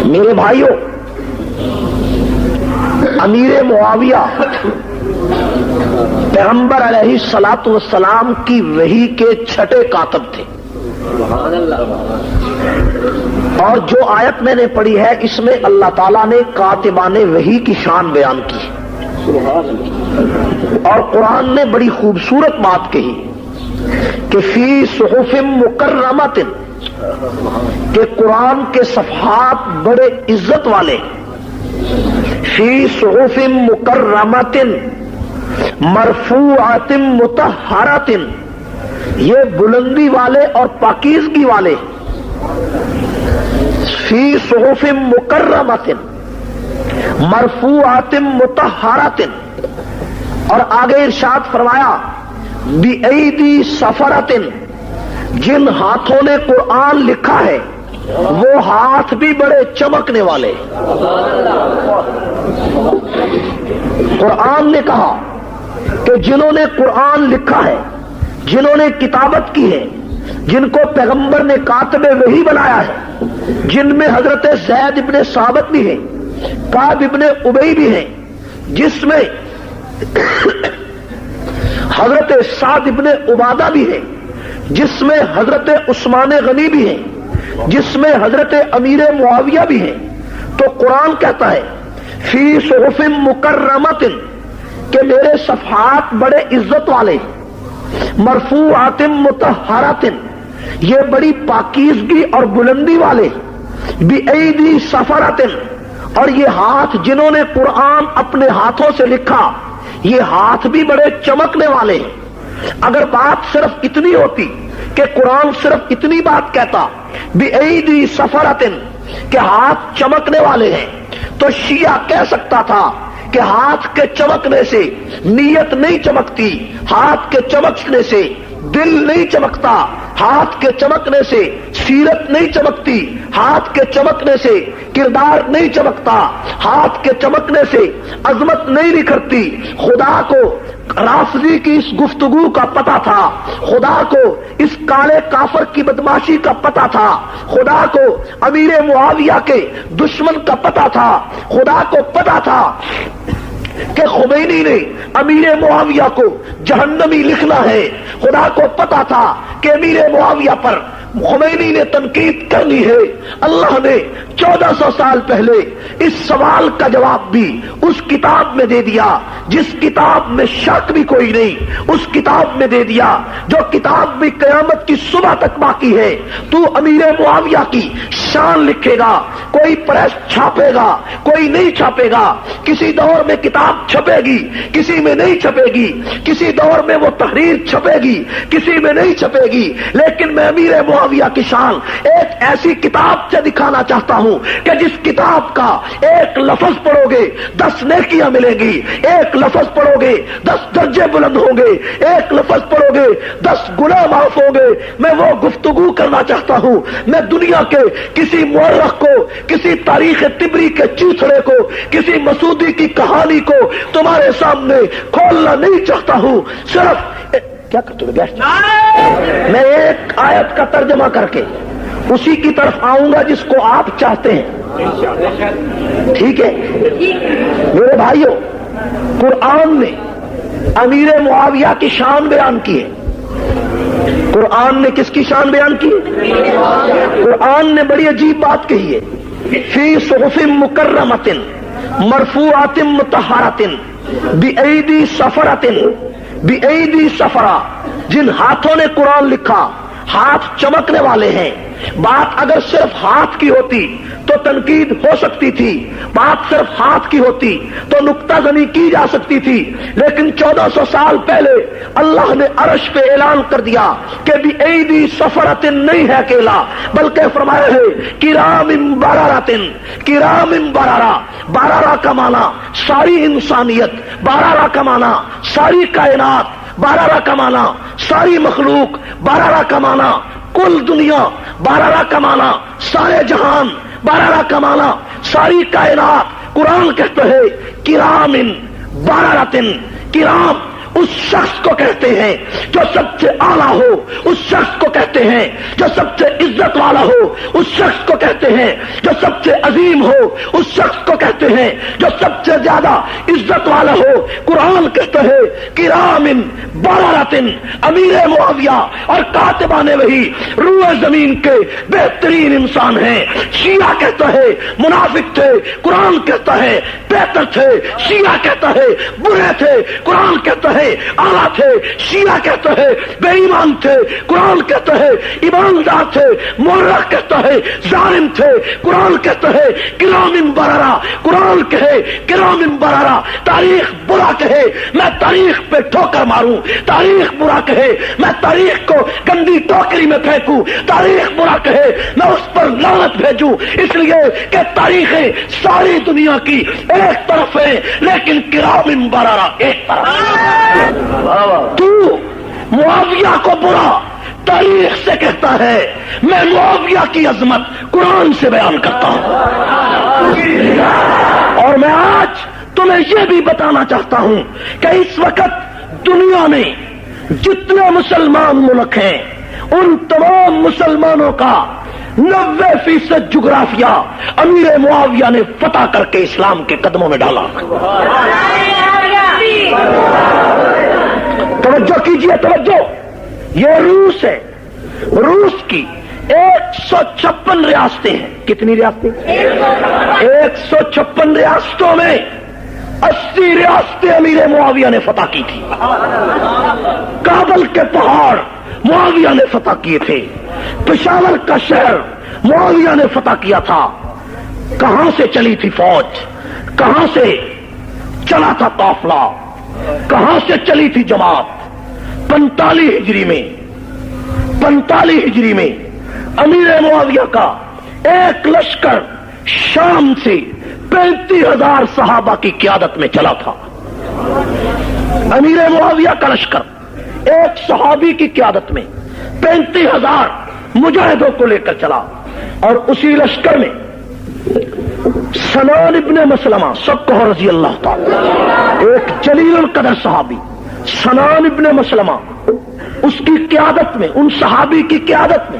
میرے بھائیوں، امیر معاویہ پیغمبر علیہ الصلوۃ والسلام کی وحی کے چھٹے کاتب تھے، اور جو آیت میں نے پڑھی ہے اس میں اللہ تعالیٰ نے کاتبان وحی کی شان بیان کی، اور قرآن نے بڑی خوبصورت بات کہی کہ فی صحف مکرمۃ، کہ قرآن کے صفحات بڑے عزت والے، فی صحف مکرمۃ مرفوعۃ مطہرۃ، یہ بلندی والے اور پاکیزگی والے، فی صحف مکرمۃ مرفوعۃ مطہرۃ، اور آگے ارشاد فرمایا بِأَيْدِي سَفَرَةٍ، جن ہاتھوں نے قرآن لکھا ہے وہ ہاتھ بھی بڑے چمکنے والے۔ قرآن نے کہا کہ جنہوں نے قرآن لکھا ہے، جنہوں نے کتابت کی ہے، جن کو پیغمبر نے کاتب وحی بنایا ہے، جن میں حضرت زید ابن ثابت بھی ہیں، کعب ابن ابی بھی ہیں، جس میں حضرت سعد ابن عبادہ بھی ہیں، جس میں حضرت عثمان غنی بھی ہیں، جس میں حضرت امیر معاویہ بھی ہیں، تو قرآن کہتا ہے فی صحف مکرمۃ، کہ میرے صفحات بڑے عزت والے، مرفوعات مطہرات، یہ بڑی پاکیزگی اور بلندی والے، بِأَيْدِي سَفَرَةٍ، اور یہ ہاتھ جنہوں نے قرآن اپنے ہاتھوں سے لکھا، یہ ہاتھ بھی بڑے چمکنے والے ہیں۔ اگر بات صرف اتنی ہوتی کہ قرآن صرف اتنی بات کہتا بِأَيْدِي سَفَرَةٍ، کہ ہاتھ چمکنے والے ہیں، تو شیعہ کہہ سکتا تھا کہ ہاتھ کے چمکنے سے نیت نہیں چمکتی، ہاتھ کے چمکنے سے دل نہیں چمکتا، ہاتھ کے چمکنے سے سیرت نہیں چمکتی، ہاتھ کے چمکنے سے کردار نہیں چمکتا، ہاتھ کے چمکنے سے عظمت نہیں نکھرتی۔ خدا کو رافضی کی اس گفتگو کا پتہ تھا، خدا کو اس کالے کافر کی بدماشی کا پتہ تھا، خدا کو امیر معاویہ کے دشمن کا پتہ تھا، خدا کو پتہ تھا کہ خمینی نے امیر معاویہ کو جہنمی لکھنا ہے، خدا کو پتا تھا کہ امیر معاویہ پر خمینی نے تنقید کرنی ہے۔ اللہ نے 1400 سال پہلے اس سوال کا جواب بھی اس کتاب میں دے دیا، جس کتاب میں شک بھی کوئی نہیں، اس کتاب میں دے دیا جو کتاب بھی قیامت کی صبح تک باقی ہے۔ تو امیر معاویہ کی شان لکھے گا، کوئی پریس چھاپے گا، کوئی نہیں چھاپے گا، کسی دور میں کتاب چھپے گی، کسی میں نہیں چھپے گی، کسی دور میں وہ تحریر چھپے گی، کسی میں نہیں چھپے گی، لیکن میں امیر معاویہ کی شان ایک ایسی کتاب سے دکھانا چاہتا ہوں کہ جس کتاب کا ایک لفظ پڑھو گے 10 نیکیاں ملیں گی، ایک لفظ پڑھو گے 10 درجے بلند ہوں گے، ایک لفظ پڑھو گے 10 گناہ معاف ہوں گے۔ میں وہ گفتگو کرنا چاہتا ہوں، میں دنیا کے کسی مورخ کو، کسی تاریخ طبری کے چوتھڑے کو، کسی مسعودی کی کہانی کو تمہارے سامنے کھولنا نہیں چاہتا ہوں۔ صرف کیا کرتے ہو بیٹھ، میں ایک آیت کا ترجمہ کر کے اسی کی طرف آؤں گا جس کو آپ چاہتے ہیں، ٹھیک ہے؟ میرے بھائیوں، قرآن نے امیر معاویہ کی شان بیان کی ہے۔ قرآن نے کس کی شان بیان کی؟ قرآن نے بڑی عجیب بات کہی ہے، فی صحف مکرمۃ مرفوعۃ مطہرۃ بِأَيْدِي سَفَرَةٍ، بِأَيْدِي سَفَرَہ، جن ہاتھوں نے قرآن لکھا، ہاتھ چمکنے والے ہیں۔ بات اگر صرف ہاتھ کی ہوتی تو تنقید ہو سکتی تھی، بات صرف ہاتھ کی ہوتی تو نکتہ زنی کی جا سکتی تھی، لیکن 1400 سال پہلے اللہ نے عرش پہ اعلان کر دیا کہ بِأَيْدِي سَفَرَةٍ نہیں ہے اکیلا، بلکہ فرمایا ہے کرام بررۃ، کرام بررہ۔ بررہ کا معنی ساری انسانیت، بررہ کا معنی ساری کائنات، بررہ کا معنی ساری مخلوق، بررہ کا معنی کل دنیا، بررہ کا معنی سارے جہان، بررہ کا معنی ساری کائنات۔ قرآن کہتا ہے کرام بررۃ، کرام اس شخص کو کہتے ہیں جو سب سے اعلیٰ ہو، اس شخص کو کہتے ہیں جو سب سے عزت والا ہو، اس شخص کو کہتے ہیں جو سب سے عظیم ہو، اس شخص کو کہتے ہیں جو سب سے زیادہ عزت والا ہو۔ قرآن کہتا ہے کرام بررۃ، امیر معاویہ اور کاتبان وحی روح زمین کے بہترین انسان ہیں۔ شیعہ کہتا ہے منافق تھے، قرآن کہتا ہے بہتر تھے۔ شیعہ کہتا ہے برے تھے، قرآن کہتا ہے اعلیٰ تھے۔ شیعہ کہتا ہے بے ایمان تھے، قرآن کہتا ہے ایماندار تھے۔ مورخ کہتا ہے ظالم تھے، قرآن کہتا ہے کرام بررہ۔ قرآن کہے کرام بررہ، تاریخ برا کہے میں تاریخ پہ ٹھوکر ماروں، تاریخ برا کہے میں تاریخ کو گندی ٹوکری میں پھینکوں، تاریخ برا کہے میں اس پر لعنت بھیجوں، اس لیے کہ تاریخیں ساری دنیا کی ایک طرف ہے لیکن کرام بررہ ایک طرف۔ تو معاویہ کو برا تاریخ سے کہتا ہے، میں معاویہ کی عظمت قرآن سے بیان کرتا ہوں۔ اور میں آج تمہیں یہ بھی بتانا چاہتا ہوں کہ اس وقت دنیا میں جتنے مسلمان ملک ہیں ان تمام مسلمانوں کا 90% جغرافیہ امیر معاویہ نے فتح کر کے اسلام کے قدموں میں ڈالا۔ توجہ کیجئے، توجہ، یہ روس ہے، روس کی 156 ریاستیں ہیں۔ کتنی ریاستیں؟ 156 ریاستوں میں 80 ریاستیں امیر معاویہ نے فتح کی تھی۔ کابل کے پہاڑ معاویہ نے فتح کیے تھے، پشاور کا شہر معاویہ نے فتح کیا تھا۔ کہاں سے چلی تھی فوج، کہاں سے چلا تھا قافلہ، کہاں سے چلی تھی جماعت؟ 45 ہجری میں امیر معاویہ کا ایک لشکر شام سے 35,000 صحابہ کی قیادت میں چلا تھا۔ امیر معاویہ کا لشکر ایک صحابی کی قیادت میں 35,000 مجاہدوں کو لے کر چلا، اور اسی لشکر میں سنان ابن مسلمہ سب کہو رضی اللہ تعالی، ایک جلیل القدر صحابی سنان ابن مسلمہ، اس کی قیادت میں، ان صحابی کی قیادت میں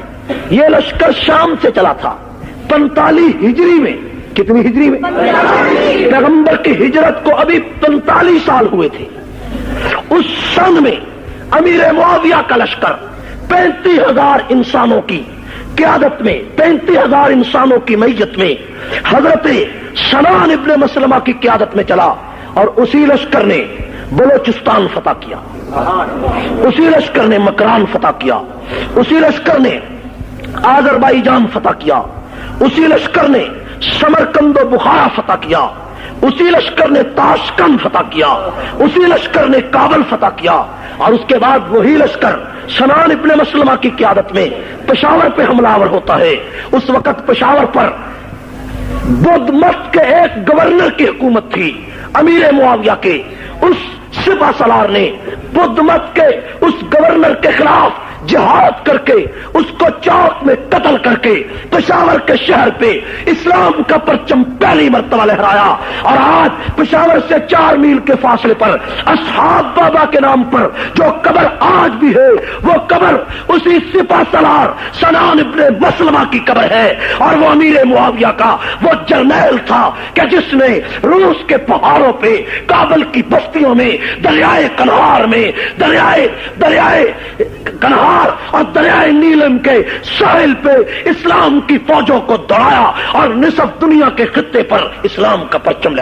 یہ لشکر شام سے چلا تھا 45 ہجری میں۔ کتنی ہجری میں؟ پیغمبر کی ہجرت کو ابھی 45 سال ہوئے تھے۔ اس سن میں امیر معاویہ کا لشکر 35,000 انسانوں کی قیادت میں، 35,000 انسانوں کی معیت میں حضرت سنان ابن مسلمہ کی قیادت میں چلا، اور اسی لشکر نے بلوچستان فتح کیا، اسی لشکر نے مکران فتح کیا، اسی لشکر نے آذربائیجان فتح کیا، اسی لشکر نے سمرقند و بخارا فتح کیا، اسی لشکر نے تاشکند فتح کیا، اسی لشکر نے کابل فتح کیا، اور اس کے بعد وہی لشکر سنان ابن مسلمہ کی قیادت میں پشاور پہ حملہ آور ہوتا ہے۔ اس وقت پشاور پر بدھ مت کے ایک گورنر کی حکومت تھی، امیر معاویہ کے اس سپہ سالار نے بدھ مت کے اس گورنر کے خلاف جہاد کر کے اس کو چوک میں قتل کر کے پشاور کے شہر پہ اسلام کا پرچم پہلی مرتبہ لہرایا، اور آج پشاور سے 4 میل کے فاصلے پر اصحاب بابا کے نام پر جو قبر آج بھی ہے، وہ قبر اسی سپہ سالار سنان ابن مسلمہ کی قبر ہے، اور وہ امیر معاویہ کا وہ جرنیل تھا کہ جس نے روس کے پہاڑوں پہ، کابل کی بستیوں میں، دریائے کنہار میں، دریائے کنہار اور دریائے نیلم کے ساحل پہ اسلام کی فوجوں کو دوڑایا اور نصف دنیا کے خطے پر اسلام کا پرچم لہرایا۔